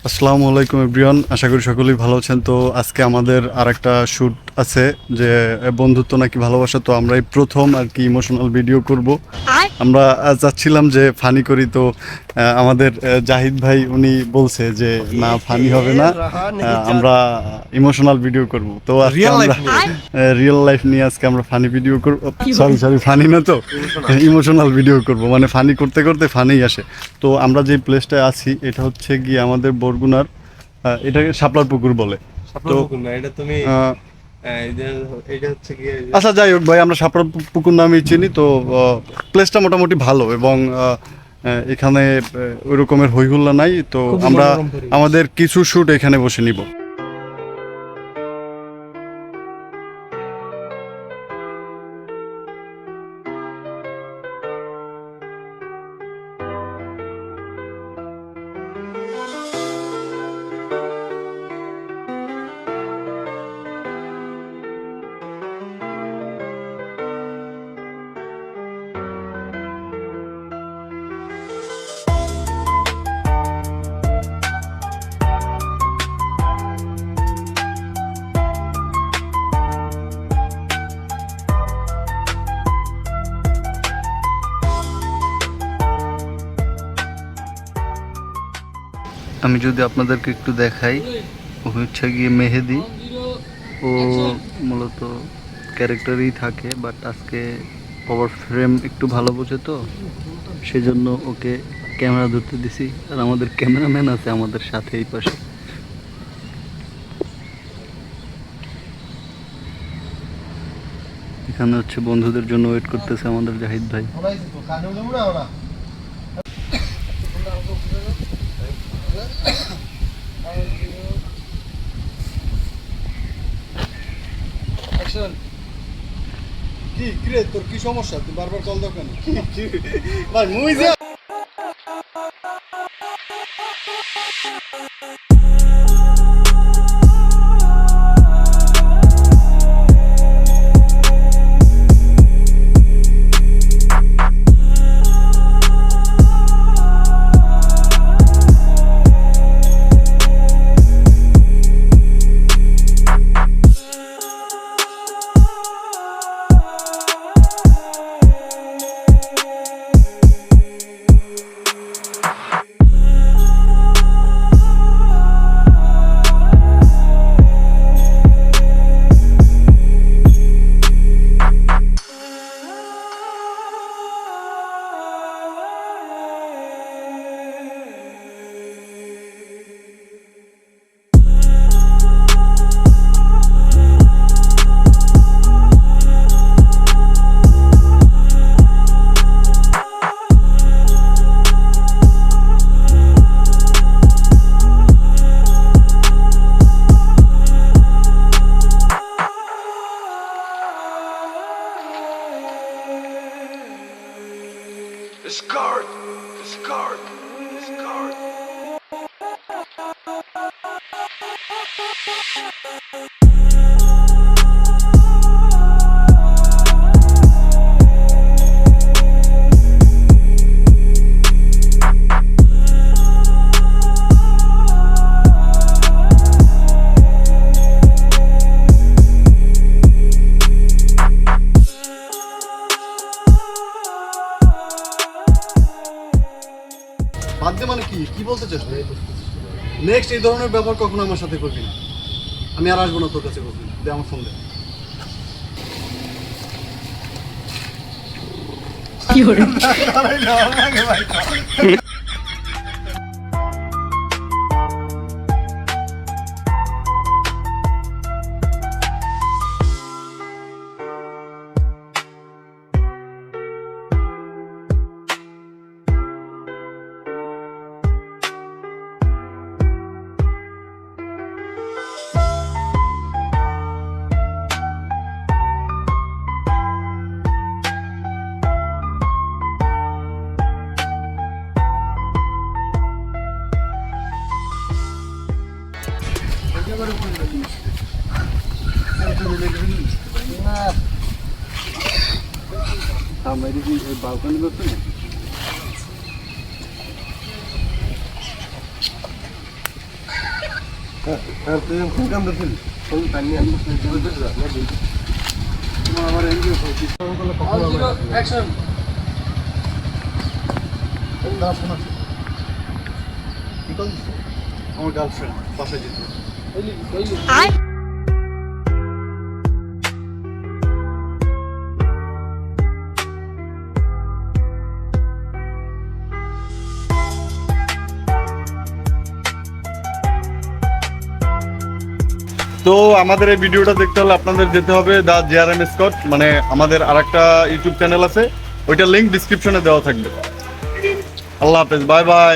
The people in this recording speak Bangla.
আসসালামু আলাইকুম এভরিওয়ান, আশা করি সকলেই ভালো আছেন। তো আজকে আমাদের আরেকটা শ্যুট আছে, যে বন্ধুত্ব নাকি ভালোবাসা। তো আমরা এই প্রথম আর কি ইমোশনাল ভিডিও করব। আমরা চাচ্ছিলাম যে ফানি করি, তো আমাদের জাহিদ ভাই উনি বলছে যে না, ফানি হবে না, আমরা ইমোশনাল ভিডিও করব। তো আজকে আমরা রিয়েল লাইফ নিয়ে আজকে আমরা ফানি ভিডিও করব। সরি ফানি না, তো ইমোশনাল ভিডিও করব। মানে ফানি করতে করতে ফানিই আসে। তো আমরা যে প্লেসটায় আছি এটা হচ্ছে গিয়ে আমাদের বরগুনার, এটাকে শাপলার পুকুর বলে। তো এটা তুমি এটা হচ্ছে কি আচ্ছা, যাই হোক ভাই, আমরা শাপলার পুকুর নামে চিনি। তো প্লেসটা মোটামুটি ভালো, এবং এখানে ওই রকমের হইহুল্লা নাই। তো আমরা আমাদের কিছু শ্যুট এখানে বসে নিব। আমি যদি আপনাদেরকে একটু দেখাই, ও হচ্ছে গিয়ে মেহেদি। ও মূলত ক্যারেক্টারই থাকে, বাট আজকে পাওয়ার ফ্রেম একটু ভালো বোঝে, তো সেজন্য ওকে ক্যামেরা ধরতে দিছি। আর আমাদের ক্যামেরাম্যান আছে আমাদের সাথে এই পাশে। এখানে হচ্ছে বন্ধুদের জন্য ওয়েট করতেছে আমাদের জাহিদ ভাই। কি রে, তোর কি সমস্যা? তুই বারবার কল দাও কেন? ভাই মুই যে Discard! Discard! Discard! বাদ দে মানে কি কি বলতে চাস? নেক্সট এই ধরনের ব্যবহার কখনো আমার সাথে করবি না। আমি আর আসবো না তোর কাছে কখনো। দে আমার ফোন দে। हमारी भी बालकनी करते हैं। আমার গার্লফ্রেন্ড বাসায় যেতে তো আমাদের এই ভিডিওটা দেখতে হলে আপনাদের যেতে হবে দা জেআরএম স্কট, মানে আমাদের আরেকটা ইউটিউব চ্যানেল আছে, ওইটার লিংক ডিসক্রিপশনে দেওয়া থাকবে। আল্লাহ হাফেজ, বাই বাই।